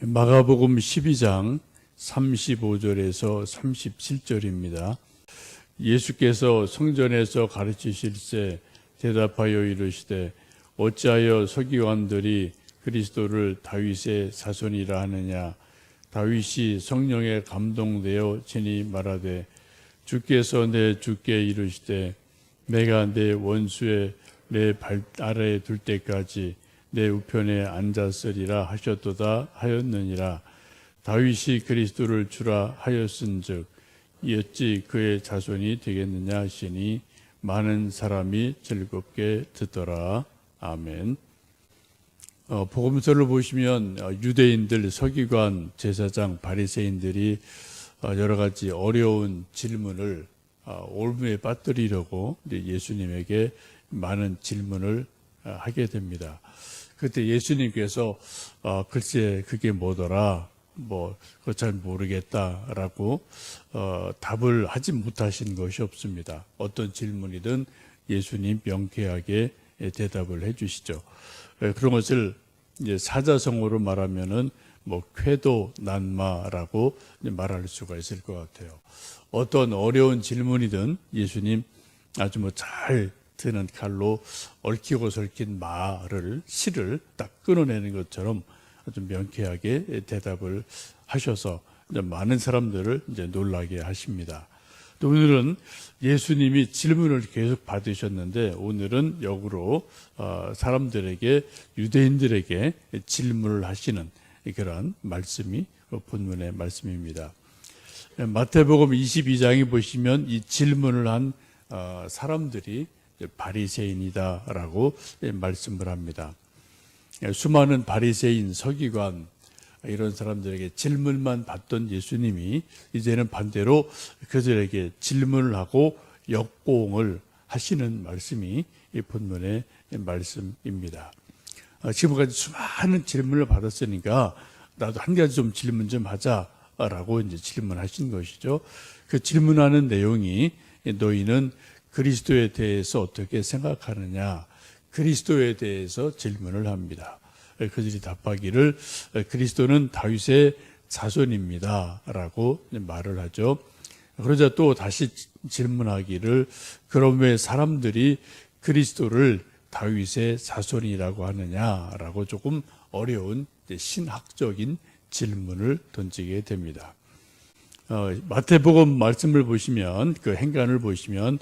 마가복음 12장 35절에서 37절입니다. 예수께서 성전에서 가르치실새 대답하여 이르시되 어찌하여 서기관들이 그리스도를 다윗의 자손이라 하느냐. 다윗이 성령에 감동되어 친히 말하되 주께서 내 주께 이르시되 내가 내 원수의 내 발 아래에 둘 때까지 내 우편에 앉았으리라 하셨도다 하였느니라. 다윗이 그리스도를 주라 하였은즉 어찌 그의 자손이 되겠느냐 하시니 많은 사람이 즐겁게 듣더라. 아멘. 복음서를 보시면 유대인들, 서기관, 제사장, 바리새인들이 여러 가지 어려운 질문을 올무에 빠뜨리려고 예수님에게 많은 질문을 하게 됩니다. 그때 예수님께서 글쎄 그게 뭐더라, 그거 잘 모르겠다라고 답을 하지 못하신 것이 없습니다. 어떤 질문이든 예수님 명쾌하게 대답을 해주시죠. 그런 것을 이제 사자성어로 말하면은 쾌도 난마라고 말할 수가 있을 것 같아요. 어떤 어려운 질문이든 예수님 아주 잘 드는 칼로 얽히고 설킨 실을 딱 끊어내는 것처럼 아주 명쾌하게 대답을 하셔서 많은 사람들을 놀라게 하십니다. 또 오늘은 예수님이 질문을 계속 받으셨는데 오늘은 역으로 사람들에게, 유대인들에게 질문을 하시는 그런 말씀이 본문의 말씀입니다. 마태복음 22장에 보시면 이 질문을 한 사람들이 바리새인이다라고 말씀을 합니다. 수많은 바리새인, 서기관 이런 사람들에게 질문만 받던 예수님이 이제는 반대로 그들에게 질문을 하고 역공을 하시는 말씀이 이 본문의 말씀입니다. 지금까지 수많은 질문을 받았으니까 나도 한 가지 좀 질문 좀 하자라고 이제 질문하신 것이죠. 그 질문하는 내용이 너희는 그리스도에 대해서 어떻게 생각하느냐, 그리스도에 대해서 질문을 합니다. 그들이 답하기를 그리스도는 다윗의 자손입니다 라고 말을 하죠. 그러자 또 다시 질문하기를 그럼 왜 사람들이 그리스도를 다윗의 자손이라고 하느냐라고 조금 어려운 신학적인 질문을 던지게 됩니다. 마태복음 말씀을 보시면, 그 행간을 보시면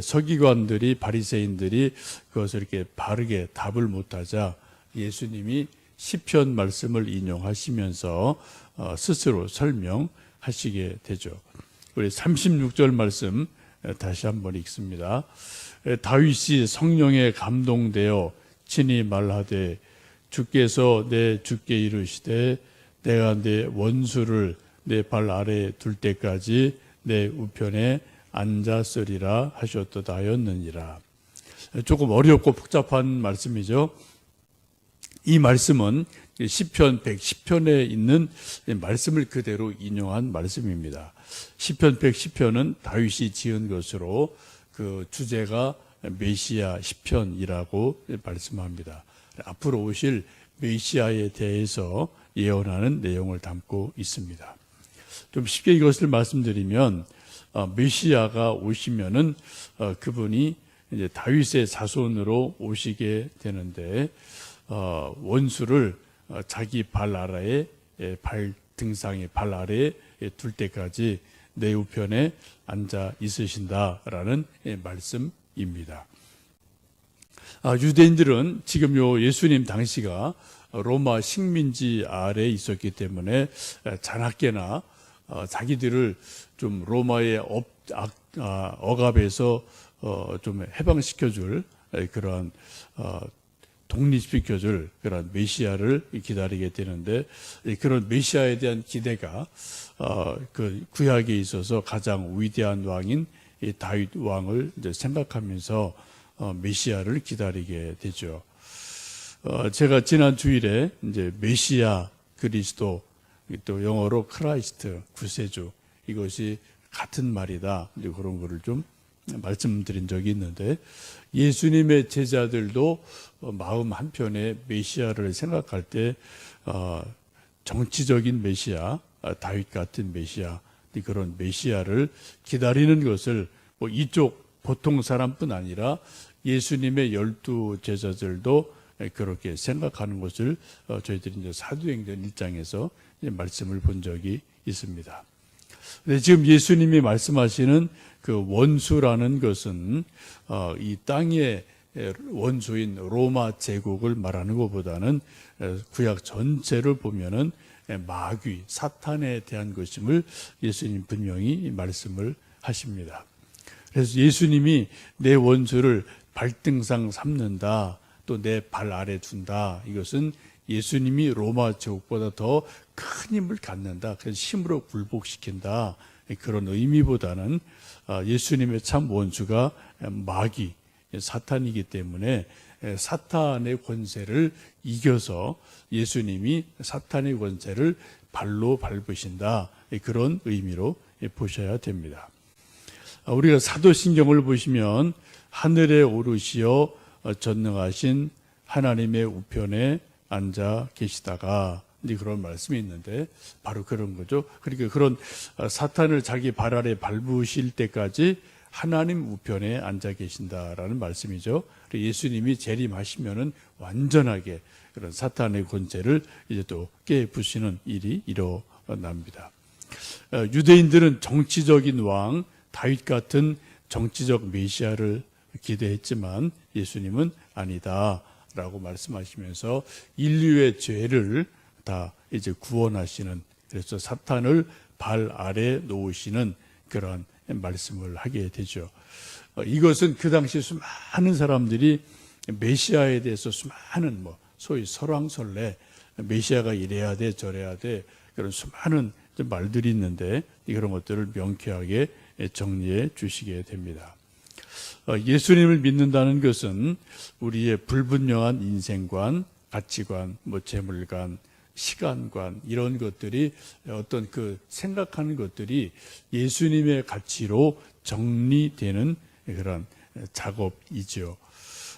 서기관들이, 바리새인들이 그것을 이렇게 바르게 답을 못하자 예수님이 시편 말씀을 인용하시면서 스스로 설명하시게 되죠. 우리 36절 말씀 다시 한번 읽습니다. 다윗이 성령에 감동되어 친히 말하되 주께서 내 주께 이르시되 내가 내 원수를 내 발 아래에 둘 때까지 내 우편에 앉았으리라 하셨도다 하였느니라. 조금 어렵고 복잡한 말씀이죠. 이 말씀은 시편 110편에 있는 말씀을 그대로 인용한 말씀입니다. 시편 110편은 다윗이 지은 것으로 그 주제가 메시아 시편이라고 말씀합니다. 앞으로 오실 메시아에 대해서 예언하는 내용을 담고 있습니다. 좀 쉽게 이것을 말씀드리면 메시아가 오시면은 그분이 이제 다윗의 자손으로 오시게 되는데 원수를 자기 발 아래에, 발 등상의 발 아래에 둘 때까지 내 우편에 앉아 있으신다라는 말씀입니다. 유대인들은 지금 예수님 당시가 로마 식민지 아래에 있었기 때문에 자나깨나 자기들을 좀 로마의 억압에서 좀 해방시켜줄 그런 독립시켜줄 그런 메시아를 기다리게 되는데, 그런 메시아에 대한 기대가 그 구약에 있어서 가장 위대한 왕인 이 다윗 왕을 이제 생각하면서 메시아를 기다리게 되죠. 제가 지난 주일에 이제 메시아, 그리스도, 또 영어로 크라이스트, 구세주, 이것이 같은 말이다, 이제 그런 거를 좀 말씀드린 적이 있는데, 예수님의 제자들도 마음 한편에 메시아를 생각할 때 정치적인 메시아, 다윗 같은 메시아, 그런 메시아를 기다리는 것을 뭐 이쪽 보통 사람뿐 아니라 예수님의 12 제자들도 그렇게 생각하는 것을 저희들이 이제 사도행전 1장에서 말씀을 본 적이 있습니다. 근데 지금 예수님이 말씀하시는 그 원수라는 것은 이 땅의 원수인 로마 제국을 말하는 것보다는 구약 전체를 보면은 마귀, 사탄에 대한 것임을 예수님 분명히 말씀을 하십니다. 그래서 예수님이 내 원수를 발등상 삼는다, 또 내 발 아래 둔다. 이것은 예수님이 로마 제국보다 더 큰 힘을 갖는다. 그래서 힘으로 굴복시킨다. 그런 의미보다는 예수님의 참 원수가 마귀, 사탄이기 때문에 사탄의 권세를 이겨서 예수님이 사탄의 권세를 발로 밟으신다. 그런 의미로 보셔야 됩니다. 우리가 사도신경을 보시면 하늘에 오르시어 전능하신 하나님의 우편에 앉아 계시다가 그런 말씀이 있는데 바로 그런 거죠. 그러니까 그런 사탄을 자기 발 아래 밟으실 때까지 하나님 우편에 앉아 계신다라는 말씀이죠. 예수님이 재림하시면은 완전하게 그런 사탄의 권세를 이제 또 깨부시는 일이 일어납니다. 유대인들은 정치적인 왕 다윗 같은 정치적 메시아를 기대했지만 예수님은 아니다라고 말씀하시면서 인류의 죄를 다 이제 구원하시는, 그래서 사탄을 발 아래 놓으시는 그런 말씀을 하게 되죠. 이것은 그 당시 수많은 사람들이 메시아에 대해서 수많은 소위 설왕설래, 메시아가 이래야 돼 저래야 돼 그런 수많은 말들이 있는데 그런 것들을 명쾌하게 정리해 주시게 됩니다. 예수님을 믿는다는 것은 우리의 불분명한 인생관, 가치관, 재물관, 시간관 이런 것들이 어떤 그 생각하는 것들이 예수님의 가치로 정리되는 그런 작업이죠.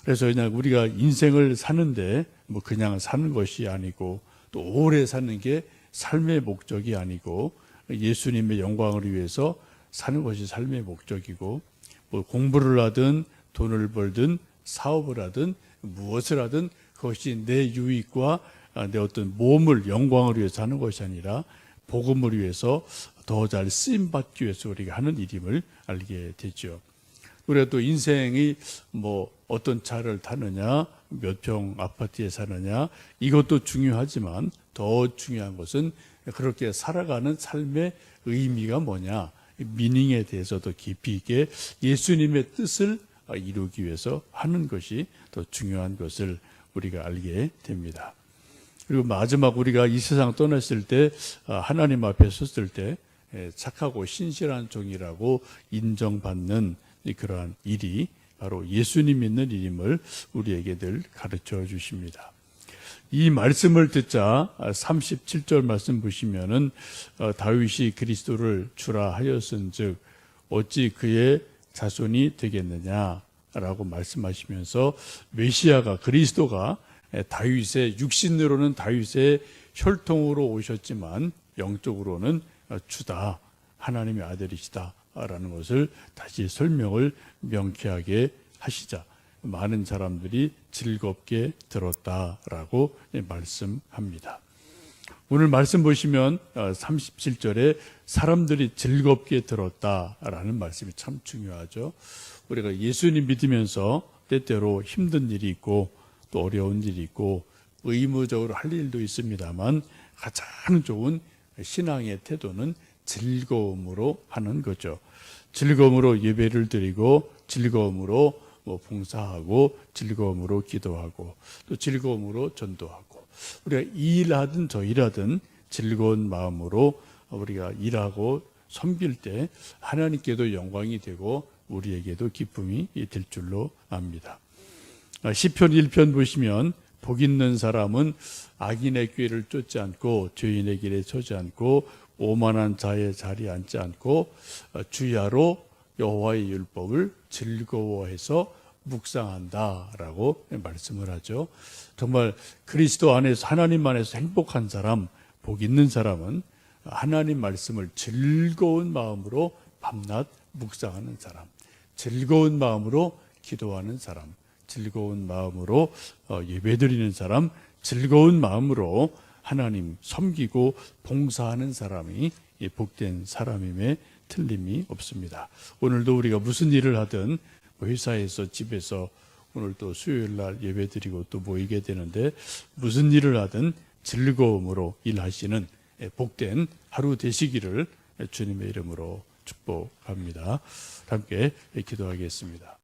그래서 그냥 우리가 인생을 사는데 그냥 사는 것이 아니고 또 오래 사는 게 삶의 목적이 아니고 예수님의 영광을 위해서 사는 것이 삶의 목적이고 공부를 하든 돈을 벌든 사업을 하든 무엇을 하든 그것이 내 유익과 내 어떤 몸을 영광을 위해서 하는 것이 아니라 복음을 위해서 더 잘 쓰임받기 위해서 우리가 하는 일임을 알게 되죠. 우리가 또 인생이 어떤 차를 타느냐, 몇 평 아파트에 사느냐 이것도 중요하지만 더 중요한 것은 그렇게 살아가는 삶의 의미가 뭐냐, 미닝에 대해서도 깊이 있게 예수님의 뜻을 이루기 위해서 하는 것이 더 중요한 것을 우리가 알게 됩니다. 그리고 마지막 우리가 이 세상 떠났을 때 하나님 앞에 섰을 때 착하고 신실한 종이라고 인정받는 그러한 일이 바로 예수님 믿는 일임을 우리에게 늘 가르쳐 주십니다. 이 말씀을 듣자 37절 말씀 보시면은 다윗이 그리스도를 주라 하였은즉 어찌 그의 자손이 되겠느냐라고 말씀하시면서 메시아가 그리스도가 다윗의 육신으로는 다윗의 혈통으로 오셨지만 영적으로는 주다, 하나님의 아들이시다 라는 것을 다시 설명을 명쾌하게 하시자 많은 사람들이 즐겁게 들었다라고 말씀합니다. 오늘 말씀 보시면 37절에 사람들이 즐겁게 들었다라는 말씀이 참 중요하죠. 우리가 예수님 믿으면서 때때로 힘든 일이 있고 또 어려운 일이 있고 의무적으로 할 일도 있습니다만 가장 좋은 신앙의 태도는 즐거움으로 하는 거죠. 즐거움으로 예배를 드리고 즐거움으로 봉사하고 즐거움으로 기도하고 또 즐거움으로 전도하고 우리가 일하든 저 일하든 즐거운 마음으로 우리가 일하고 섬길 때 하나님께도 영광이 되고 우리에게도 기쁨이 될 줄로 압니다. 시편 1편 보시면 복 있는 사람은 악인의 꾀를 쫓지 않고 죄인의 길에 서지 않고 오만한 자의 자리에 앉지 않고 주야로 여호와의 율법을 즐거워해서 묵상한다라고 말씀을 하죠. 정말 그리스도 안에서 하나님 안에서 행복한 사람, 복 있는 사람은 하나님 말씀을 즐거운 마음으로 밤낮 묵상하는 사람, 즐거운 마음으로 기도하는 사람, 즐거운 마음으로 예배드리는 사람, 즐거운 마음으로 하나님 섬기고 봉사하는 사람이 복된 사람임에 틀림이 없습니다. 오늘도 우리가 무슨 일을 하든 회사에서 집에서 오늘 또 수요일 날 예배드리고 또 모이게 되는데 무슨 일을 하든 즐거움으로 일하시는 복된 하루 되시기를 주님의 이름으로 축복합니다. 함께 기도하겠습니다.